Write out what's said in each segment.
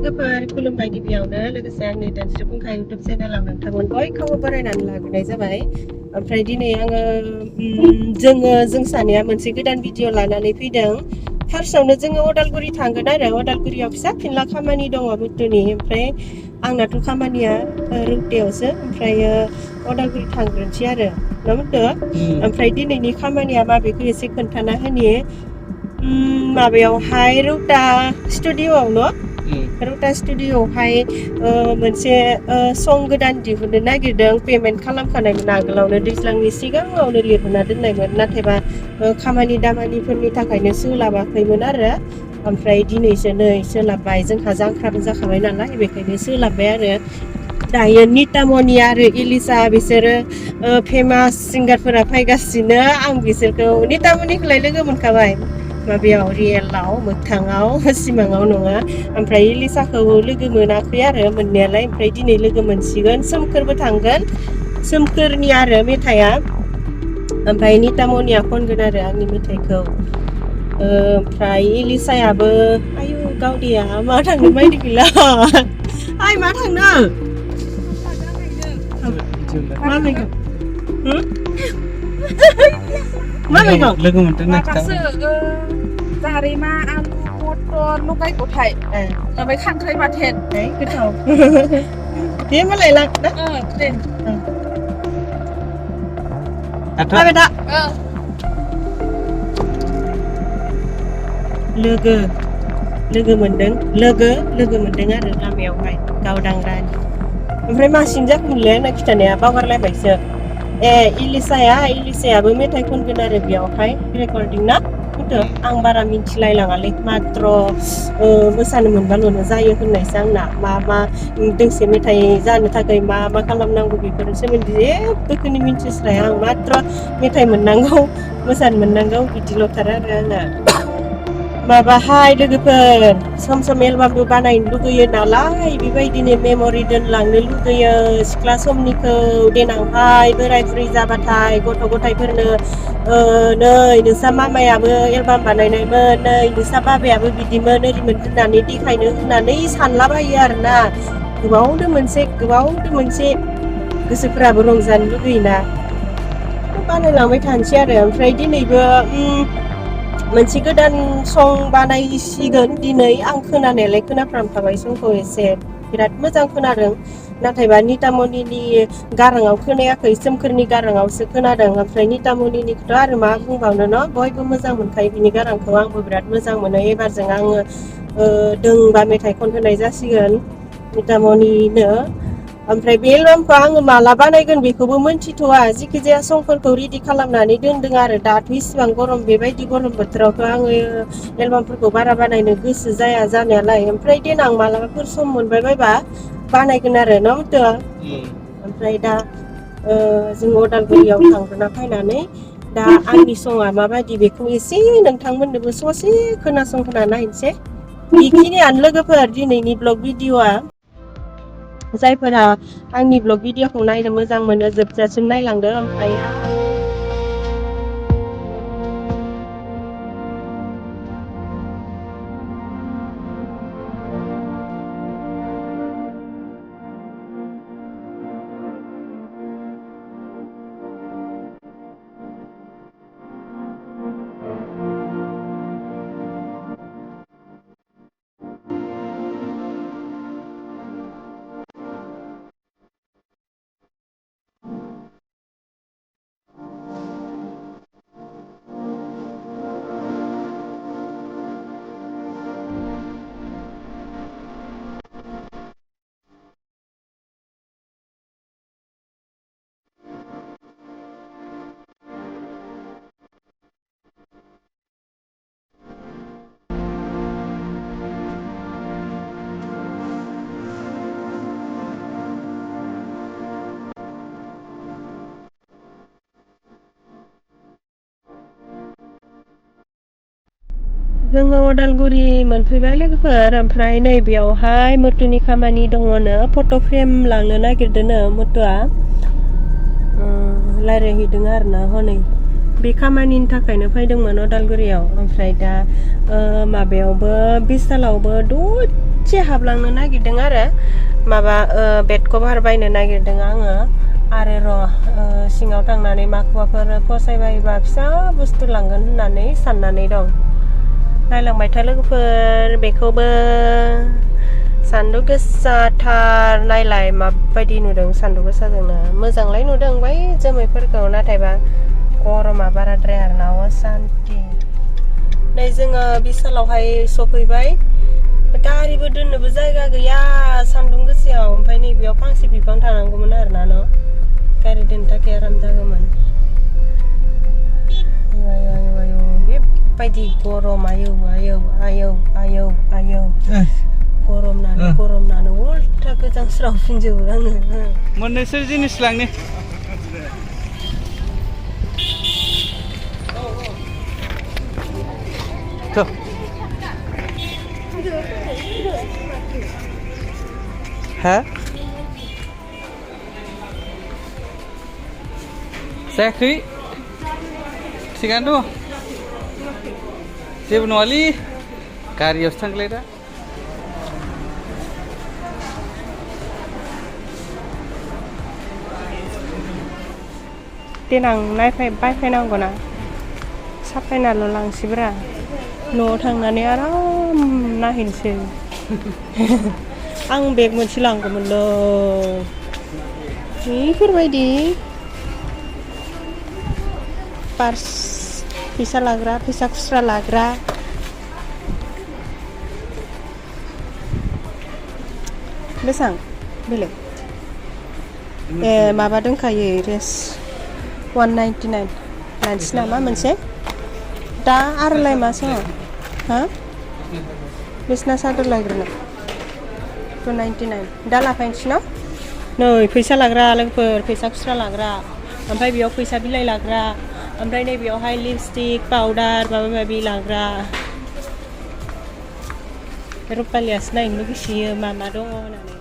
लोगोफोर खुलुमबाय गिबियावनो लोगोसे आंनि धोनस्रि फुंखा इउटुब चेनेलाव नोंथांमोन बयखौबो बरायनानै लाग्रोनाय जाबाय। ओमफ्राय दिनै आङो जों सानैया मोनसे गोदान भिडिअ लानानै फैदों। फार्स्टआवनो जोङो अदालगुरि थांगोन आरो अदालगुरियाव फिसा फिनला खामानि दङ बुस्थुनि। ओमफ्राय आंनाथ' खामानिया रौतायावसो ओमफ्रायो अदालगुरि थांग्रोनोसै आरो ना बुंदो। ओमफ्राय दिनैनि खामानिया मा बेखौ एसे खोन्थाना होनि। माबायावहाय रौता स्टुडिअ'आव रौता स्टुडिअ'आवहाय मोनसे सं गोदान दिहुननो नागिरदों। पेमेन्ट खालामखानायमोन आगोलावनो दैज्लांनि सिगाङावनो लिरहोना दोननायमोन, नाथायबा खामानि दामानिफोरनि थाखायनो सोलाबाखैमोन आरो। ओमफ्राय दिनैसो नै सोलाबबाय, जोंहा जांख्राबो जाखाबाय नालाय बेखायनो सोलाबबाय आरो। दायो नितामनि आरो इलिसा बिसोरो फेमास सिंगारफोरा फैगासिनो। आं बिसोरखौ नितामनिखौलाय लोगो मोनखाबाय माबायाव रियेलाव मोगथाङाव, सिमाङाव नङा। ओमफ्राय इलिसाखौ लोगो मोनाखै आरो मोननायालाय। ओमफ्राय दिनै लोगो मोनसिगोन। सोमखोरबो थांगोन, सोमखोरनि आरो मेथाइआ। ओमफ्राय नितामनिया खनगोन आरो आंनि मेथाइखौ। ओमफ्राय इलिसायाबो आयु गावदिया मा थांनो बायदि गैला। आइ मा थांनो मा मैगं मा मैगं लोगो मोनदों माबासो जारिमा आलु मटर लगाय गथाय ओमफ्राय खांख्राइ बाथोन। गोथाव दे होमबालाय लां ना दे जाबाय दा लोगो मोनदों आरो लामायावहाय गावदांरानि। ओमफ्राय मासिं जाखोमोनलै आंना खिथानाया बावगारलायबायसो। इलिसायाबो मेथाइ खनगोन आरो बेयावहाय रेकर्डिं ना बुंदो। आं बारा मिथिलायलाङालै, मात्र मोसानो मोनबाल'नो जायो होननायसो आंना। मा दोंसे मेथाइ जानो थाखाय मा खालामनांगौ बेफोरनि सोमोन्दै जेबोखौनो मिथिस्राया आं। मात्र मेथाइ मोननांगौ, मोसानो मोननांगौ बिदिल'थार आरो आंना। माबाहाय लोगोफोर सम सम एलबामबो बानायनो लुगैयो नालाय, बेबायदिनो मेम'रि दोनलांनो लुगैयो सिख्ला समनिखौ। देनांहाय बोराय बुरै जाबाथाय गथ' गथायफोरनो नै नोंसा मामायाबो एलबाम बानायनायमोन, नै नोंसा बाबायाबो बिदिमोन ओरैमोन होननानै देखायनो होननानै सानलाबायो आरोना। गोबावदो मोनसे गोसोफोराबो रंजानो लुगैयोना, बानायलांबाय थानोसै आरो। ओमफ्राय दिनैबो मोनसे गोदान सं बानायसिगोन दिनै। आं खोनानायालाय खोनाफ्रामखाबाय संखौ एसे, बिराद मोजां खोनादों। नाथायबा नितामनिनि गाराङाव खोनायाखै, सोमखोरनि गाराङावसो खोनादों। ओमफ्राय नितामनिखौथ' आरो मा बुंबावनो न', बयबो मोजां मोनखायो बिनि गारांखौ। आंबो बिराद मोजां मोनो। एबारजों आङो दोंबा मेथाइ खनहोनाय जासिगोन नितामनिनो। ओमफ्राय बे एलबामखौ आङो माला बानायगोन बेखौबो मोनथिथ'वा। जिखिजाया संफोरखौ रेडि खालामनानै दोनदों आरो। दाथ' इसिबां गरम, बेबायदि गरम बोथोरावथ' आङो एलबामफोरखौ बारा बानायनो गोसो जाया जानायालाय। ओमफ्राय देनां मालाबाफोर सम मोनबाय बायबा बानायगोन आरो न' बुंदो। ओमफ्राय दा जों अदालगुरियाव थांग्रोना फैनानै दा आंनि सङा माबायदि बेखौ एसे नोंथांमोननोबो ससे खोनासंहोना नायनोसै। बेखिनियानो लोगोफोर दिनैनि ब्लग भिडिअ'आ। जायफोरा आंनि ब्लग भिडिअ'खौ नायनो मोजां मोनो जोबजासिम नायलांदो। ओमफ्राय जोङो अदालगुरि मोनफैबाय लोगोफोर। ओमफ्राय नैबेयावहाय मुथुनि खामानि दङनो, फट' फ्रेम लांनो नागिरदोंनो मुथुआ। रायज्लायहैदों आरोना हनै बे खामानिनि थाखायनो फैदोंमोन अदालगुरियाव ओमफ्राय दा माबायावबो बिसालावबो दसे हाबलांनो नागिरदों आरो माबा बेड कभार बायनो नागिरदों आङो आरो र' सिङाव थांनानै माखौबाफोर फसायबायोबा फिसा बुस्थु लांगोन होननानै साननानै दं नायलांबाय था लोगोफोर बेखौबो सान्दुं गोसाथार नायलाय माबायदि नुदों सान्दुं गोसाजोंनो मोजांलाय नुदों बै जोमैफोरखौ नाथायबा गरमा बाराद्राय आरोना असान्ति नै जोङो बिसालावहाय सफैबाय गारिबो दोननोबो जायगा गैया सान्दुं गोसायाव ओमफ्राय नैबेयाव फांसे बिफां थानांगौमोन आरोना न' गारि दोननो थाखाय आराम जागौमोन बेबायदि गरम आयौ गरमनानो उल्था गोजांस्रावफिनजोबो आङो मोननैसो जिनिस लांनि हा जायाखै थिगानो दं जेबो नङालै गारियावसो थांलाय दा देनां बायफैनांगौ ना साफायनाल' लांसैब्रा न'आव थांनानै आराम नायहैनोसै आं बेग मोनसे लांगौमोनलै बेफोरबायदि पार्स फैसा लाग्रा फैसा खुस्रा लाग्रा बेसां बेलेग माबा दंखायो रेस 199 लानोसै नामा मोनसे दा आरोलाय मा समाव हा बिसना सादर लायग्रोनो 299 दा लाफायनोसै न' नै फैसा लाग्रा लोगोफोर फैसा खुस्रा लाग्रा ओमफ्राय बेयाव फैसा बिलाइ लाग्रा ओमफ्राय नैबेयावहाय लिपस्टिक पाउडार माबा माबि लाग्रा रुपालियासो नायनो लुगैसोयो मा दङ होननानै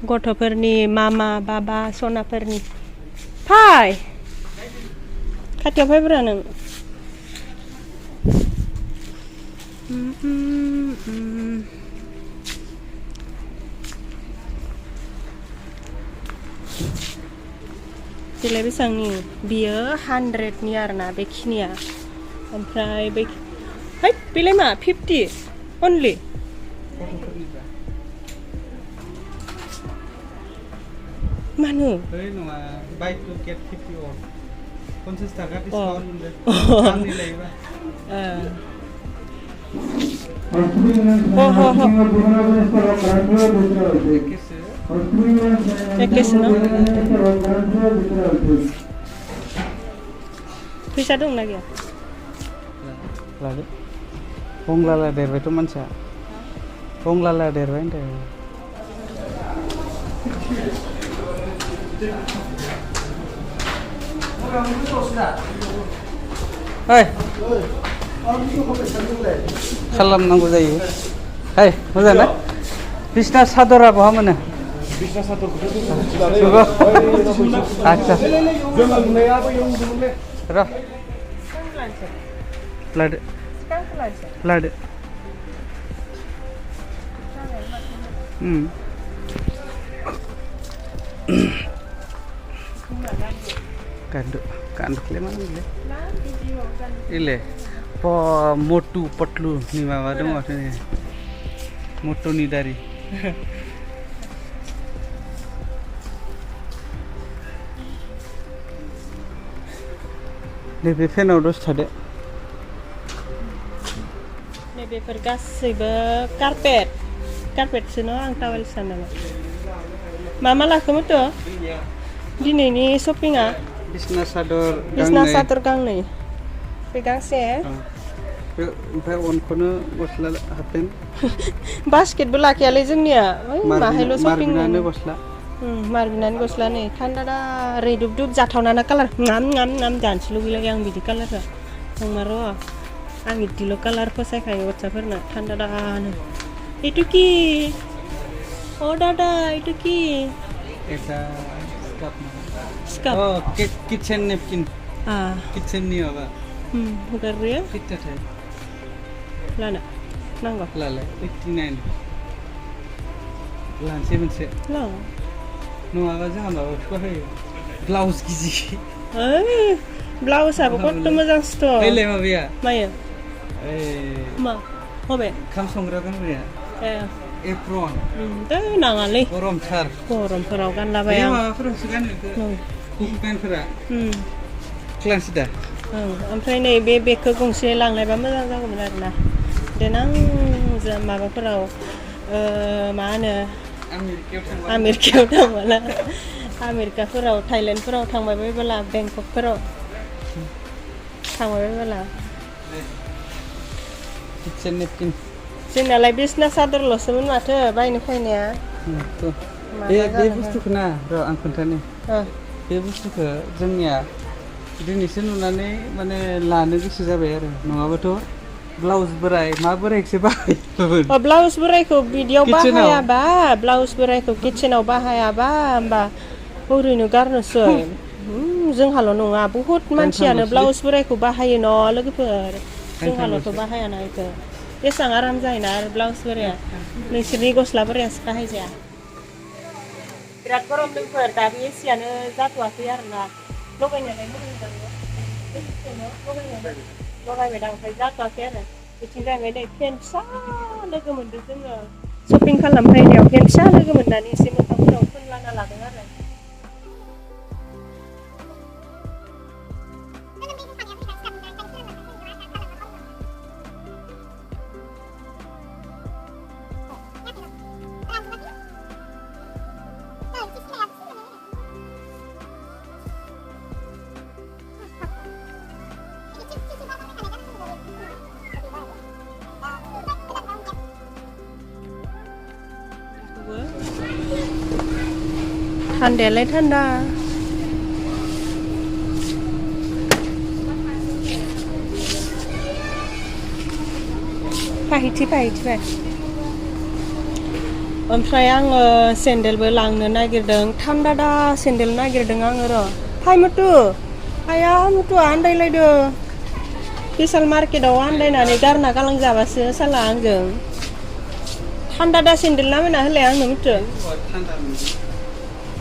गथ'फोरनि मामा बाबा सनाफोरनि फाय खाथियाव फैब्रा नों बेलाय बेसेबांनि बियो 100नि आरोना बेखिनिया ओमफ्राय बै है बेलाय मा 50 अनलि मानो ओइ नङा बाय टु गेट 50 अफ 50 टाका डिसकाउन्ट मोनदों आंनि लायोबा एकेसो न फैसा दंना गैया लादो गंलाला देरबायथ' मानसिया गंलाला देरबाय होनदों खालामनांगौ जायो हाय मोजां ना बिसना सादरा बहा मोनो बिसना सादरखौथ' आच्छा र' लादो लादो कान्दुखौलाय मा होनोमोनलाय इले मोटु पटलुनि माबा दङ मोटुनि दारि नैबे फेनाव दसे थादो नैबेफोर गासैबो कारपेटसो न आं टावेल सानदोंमोन मा लाखोमोनथ' दिनैनि शपिंआ बिसना सादर गांनै बे गांसे ओमफ्राय अनखौनो गस्ला हाफपेन्ट बास्केटबो लाखियालै जोंनिया माहायल' शपिं गस्ला मारबिनानै गस्ला नै थान्दा दा रैदुब दुब जाथावना कालार नाम जानोसो लुगैलायो आं बिदि कालारखौ नंमा र' आं बिदिल' कालार फसायखायो गस्लाफोरना थान्दा दानो एटु कि अ दादा एटु कि cup. Oh, kitchen napkin. Ah, Kitchen ni apa? Hugari ya? Kita teh. Lana. Nanggo. Lala, 89. Lan 7 Lah. नङाबा जोंहा माबाखौ होयो ब्लाउस गिजि ब्लाउसआबो कत मोजांसोथ' ओइलाय माबाया मायो मा बबे ओंखाम संग्रा गानग्राया एप्रन नाङालै गरमथार गरमफोराव गानलाबाया आं माबाफोरावसो गानो कुक पेन्टफोरा क्लास दा ओमफ्राय नै बे बेगखौ गंसे लांलायबा मोजां जागौमोन आरोना देनां माबाफोराव मा होनो आमेरिकायाव थांबोला आमेरिकाफोराव थाइलेण्डफोराव थांबाय बायबोला बेंककफोराव थांबाय बायबोला किचेन नेपकिन जोंनालाय बिसना सादरल'सोमोन माथो बायनो फैनाया बे बुस्थुखौ ना र' आं खोन्थानि बे बुस्थुखौ जोंनिया दिनैसो नुनानै माने लानो गोसो जाबाय आरो नङाबाथ' ब्लाउस बोराय मा बोरायखौसो बाहायो ब्लाउस बोरायखौ बिदियाव बाहायाबा ब्लाउस बोरायखौ किचेनाव बाहायाबा होमबा ओरैनो गारनोसै जोंहाल' नङा बहुत मानसियानो ब्लाउस बोरायखौ बाहायो न' लोगोफोर जोंहाल'थ' बाहायाना इखौ बेसेबां आराम जायोना आरो ब्लाउस बोराया नोंसोरनि गस्ला बोरायासो बाहायजाया बिराद गरम लोगोफोर दा बे एसियानो जाथ'वाखै आरोना लगायनायालाय मोजां जायो लगायबाय दा ओमफ्राय जाथ'वाखै आरो बिथिं जाहैबाय नै फेन फिसा लोगो मोनदों जोङो शपिं खालामफैनायाव फेन फिसा लोगो मोननानै एसे मोखांफोराव फोनलाना लादों आरो थान्दायालाय थान्दा फाहैथिबाय ओमफ्राय आङो सेन्देलबो लांनो नागिरदों थान्दा दा सेन्देल नागिरदों आङो र' फाय मुतु आया मुतुआ आन्दायलायदों बिशाल मार्केटाव आन्दायनानै गारना गालांजाबासो साला आंजों थान्दा दा सेन्देल नामायना होलाय आंनो मुतु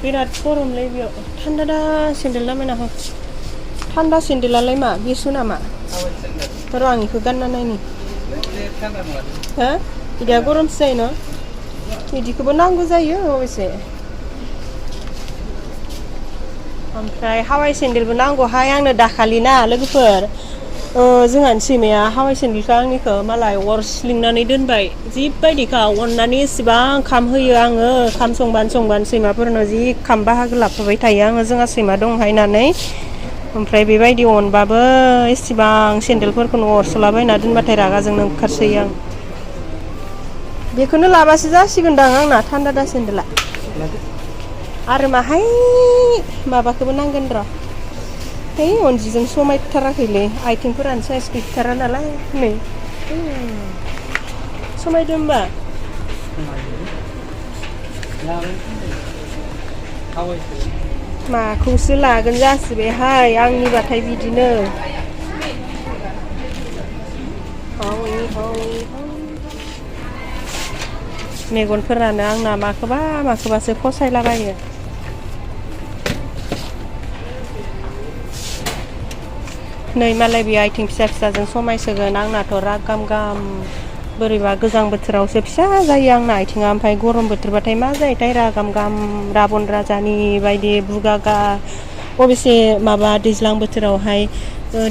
बिराद गरमलै बेयाव थान्दा दा सेन्देल नामायना हो थान्दा सेन्देलालाय मा बेसु नामा र' आं बेखौ गानना नायनि हो बिदिया गरमसो जायो न' बिदिखौबो नांगौ जायो अबयसे ओमफ्राय हावाइ सेन्देलबो नांगौहाय आंनो दाखालि ना लोगोफोर जोंहानि सैमाया हावाइ सेन्देलखौ आंनिखौ मालाय अरस्लिंनानै दोनबाय जिबायदिखा अननानै एसेबां खाम होयो आङो खाम संबानो सैमाफोरनो जि खाम बाहागो लाफाबाय थायो आङो जोंहा सैमा दंहाय होननानै ओमफ्राय बेबायदि अनबाबो एसेबां सेन्देलफोरखौनो अरसलाबायना दोनबाथाय रागा जोंनो ओंखारसै आं बेखौनो लाबासो जासिगोनदां आंना थान्दा दा सेन्देला आरो माहाय माबाखौबो नांगोन र' है अनजिजों समायथाराखैलै आथिंफोरानो साइज गैथारा नालाय नै समायदों होमबा माखौसो लागोन जासिबायहाय आंनिबाथाय बिदिनो मेगनफोरानो आंना माखौबासो फसायलाबायो नै मालाय बे आथिं फिसा फिसाजों समायसोगोन आंनाथ' रागाम गाम बोरैबा गोजां बोथोरावसो फिसा जायो आंना आथिङा ओमफ्राय गरम बोथोरबाथाय मा जायोथाय रागाम गाम राबन राजानि बायदि बुगागा अबयसे माबा दैज्लां बोथोरावहाय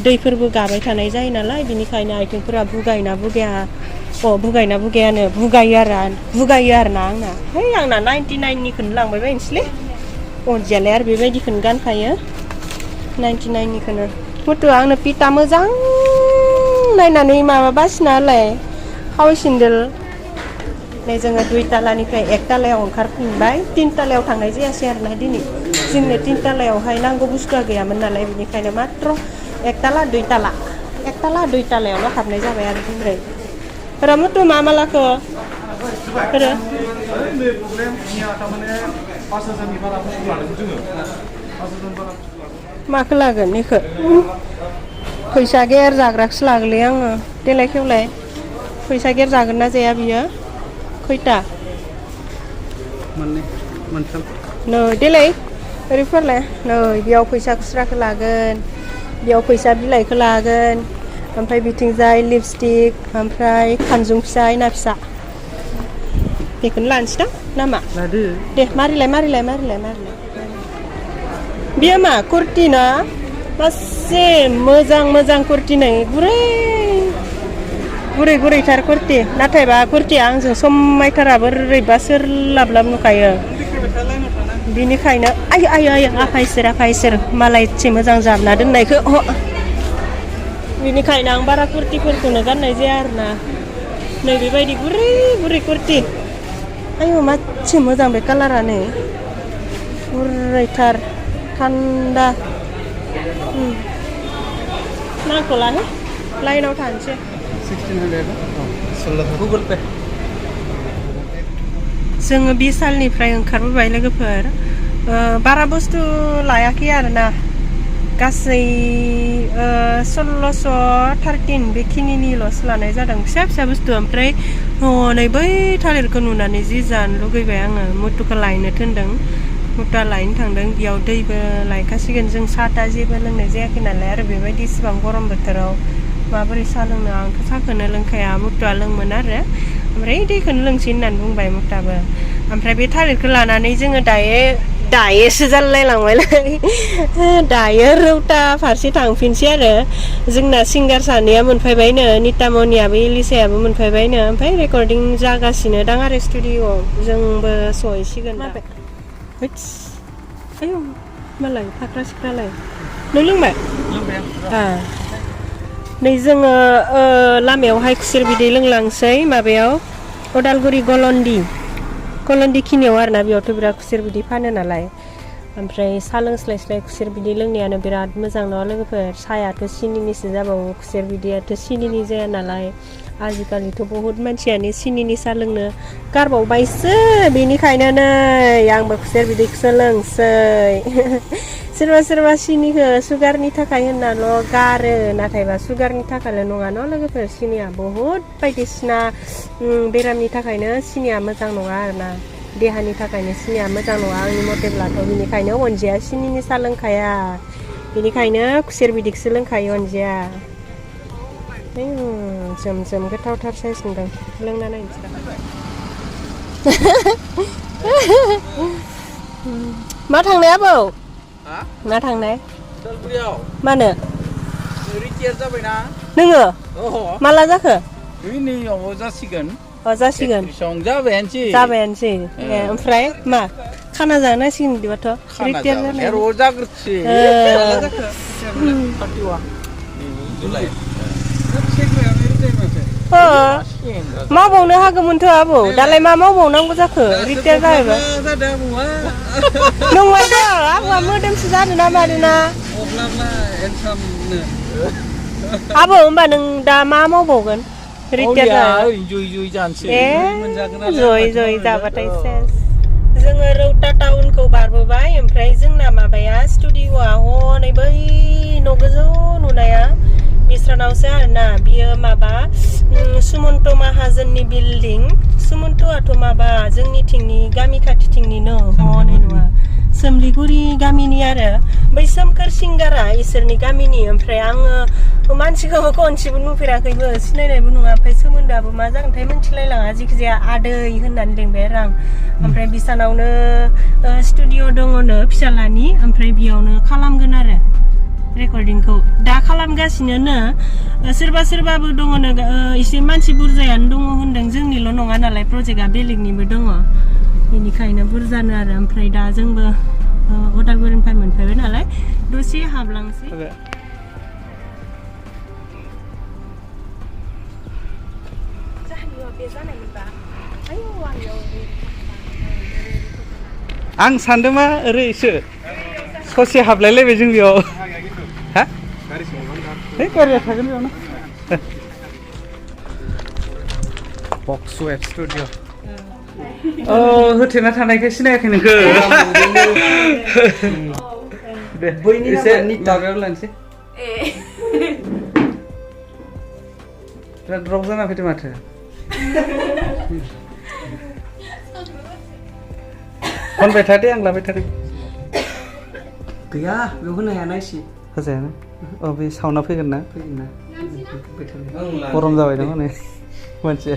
दैफोरबो गाबाय थानाय जायो नालाय बिनिखायनो आथिंफोरा बुगायो आरोना आंना है आंना 99निखौनो लांबाय बायनोसैलै अनजियालाय आरो बेबायदिखौनो गानखायो 99निखौनो मुतु आंनो पिता मोजां नायनानै माबा बासिना होलाय हावाइ सेन्देल नै जोङो 2 तालानिफ्राय 1 तालायाव ओंखारफिनबाय 3 तालायाव थांनाय जायासै आरोना दिनै जोंनो 3 तालायावहाय नांगौ बुस्थुआ गैयामोन नालाय बेनिखायनो मात्र 1 ताला 2 तालायावल' हाबनाय जाबाय आरो दिनै र' मुतु मा लाखो माखौ लागोन बेखौ फैसा गेर जाग्राखौसो लागोलै आङो देलाय खेवलाय फैसा गेर जागोन ना जाया बियो खैथा मोननै मोनथाम नै देलाय ओरै फरलाय नै बेयाव फैसा खुस्राखौ लागोन बेयाव फैसा बिलाइखौ लागोन ओमफ्राय बिथिंजाय लिपस्टिक ओमफ्राय खानजुं फिसा आयना फिसा बेखौनो लानोसै दां नामा लादो दे मारिलाय बियो मा कुर्ति ना मासे मोजां कुर्ति नै गुरैथार कुर्ति नाथायबा कुर्तिया आंजों समायथारा बोरैबा सोरलाबलाब नुखायो बिनिखायनो आय आफा इसोर मालाय एसे मोजां जाबना दोननायखौ बिनिखायनो आं बारा कुर्तिफोरखौनो गाननाय जाया आरोना नै बेबायदि गुरै कुर्ति आयौ मासे मोजां बे कालारानो गुरैथार थान्दा नांथ'लाहाय लाइनाव थानोसै 1600 गुगोल पे जोङो बिसालनिफ्राय ओंखारबोबाय लोगोफोर बारा बुस्थु लायाखै आरोना गासै 1613 बेखिनिल'सो लानाय जादों फिसा बुस्थु ओमफ्राय हनै बै थालिरखौ नुनानै जि जानो लुगैबाय आङो मुथुखौ लायनो थिनदों मुथा लायनो थांदों बेयाव दैबो लायखासिगोन जों साहा जेबो लोंनाय जायाखै नालाय आरो बेबायदि इसिबां गरम बोथोराव माबोरै साहा लोंनो आंथ' साहाखौनो लोंखाया मुथुआ लोंमोन आरो ओमफ्राय दैखौनो लोंसै होननानै बुंबाय मुथाबो ओमफ्राय बे थालिरखौ लानानै जोङो दायोसो जालायलांबायलै दायो रौता फारसे थांफिनसै आरो जोंना सिंगार सानैया मोनफैबायनो नितामनियाबो इलिसायाबो मोनफैबायनो ओमफ्राय रेकर्डिं जागासिनो दां आरो स्टुडिअ'आव जोंबो सहैसिगोन आयौ मालाय फाख्रा सिख्रालाय नों लोंबाय नै जोङो लामायावहाय खुसेर बिदै लोंलांसै माबायाव उदालगुरि गलन्दि खिनियाव आरोना बेयावथ' बिराद खुसेर बिदै फानो नालाय ओमफ्राय साहा लोंस्लाय खुसेर बिदै लोंनायानो बिराद मोजां नङा लोगोफोर साहायाथ' सिनिनिसो जाबावो खुसेर बिदैयाथ' सिनिनि जाया नालाय आजिखालिथ' बहुद मानसियानो सिनिनि साहा लोंनो गारबावबायसो बेनिखायनो नै आंबो खुसेर बिदैखौसो लोंसै सोरबा सिनिखौ सुगारनि थाखाय होननाल' गारो नाथायबा सुगारनि थाखायल' नङा न' लोगोफोर सिनिया बहुद बायदिसिना बेरामनि थाखायनो सिनिया मोजां नङा आरोना देहानि थाखायनो सिनिया मोजां नङा आंनि मथेब्लाथ' बेनिखायनो अनजिया सिनिनि साहा लोंखाया बेनिखायनो खुसेर बिदैखौसो लोंखायो अनजिया जोम गोथावथार साइज नुदों लोंना नायनोसै मा थांनाय आबौ मा थांनाय मानो रिटायार जाबायना नोङो माला जाखो नैयाव जासिगोन जाबायानोसै ओमफ्राय मा खाना जानांसिगोन बिदिबाथ' रिटायार मावबावनो हागौमोनथ' आबौ दालाय मा मावबावनांगौ जाखो रिटायार जाहैबाय नङाथ' आबौआ मोदोमसो जानो ना मानोना आबौ होमबा नों दा मा मावबावगोन रिटायार जय जाबाथाय सेस जोङो रौता टाउनखौ बारबोबाय ओमफ्राय जोंना माबाया स्टुडिअ'आ हनै बै न' गोजौ नुनाया बिस्रानावसो आरोना बियो माबा सुमन्त माहाजोननि बिल्डिं सुमन्तआथ' माबा जोंनिथिंनि गामि खाथिथिंनिनो हनै नङा सोमलिगुरि गामिनि आरो बै सोमखोर सिंगारा इसोरनि गामिनि ओमफ्राय आङो मानसिखौबो खनसेबो नुफेराखैबो सिनायनायबो नङा ओमफ्राय सोमोन्दोआबो मा जागोनथाय मिथिलायलाङा जिखिजाया आदै होननानै लिंबाय आरो आं ओमफ्राय बिसानावनो स्टुडिअ' दङनो फिसालानि ओमफ्राय बेयावनो खालामगोन आरो रेकर्डिंखौ दा खालामगासिनो सोरबाबो दङनो एसे मानसि बुरजायानो दङ होनदों जोंनिल' नङा नालाय प्रजेक्टआ बेलेगनिबो दङ बेनिखायनो बुरजानो आरो ओमफ्राय दा जोंबो उदालगुरिनिफ्राय मोनफैबाय नालाय दसे हाबलांसै आं सानदों मा ओरैसो ससे हाबलायलायबाय जों बेयाव हा गारिया थागोन बेयावनो बक्स वेब स्टुडिअ होथेना थानायखाय सिनायाखै नोंखौ दे बैनि एसे नामा निता माबायाव लानोसै बिराद द्रप जाना फैदों माथो खनबाय थादे आं लाबाय थादों गैया बेयाव होनो हाया नायसि होजायाना अ बे साउन्डआ फैगोन ना फैगोन ना फैबाय थानाय गरम जाबाय दं हनै मानसिया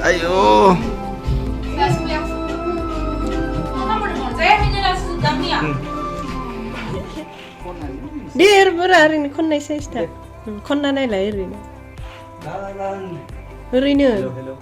ayo Dir berari khonnai saista. Khonna nai lai rino. Rino. hello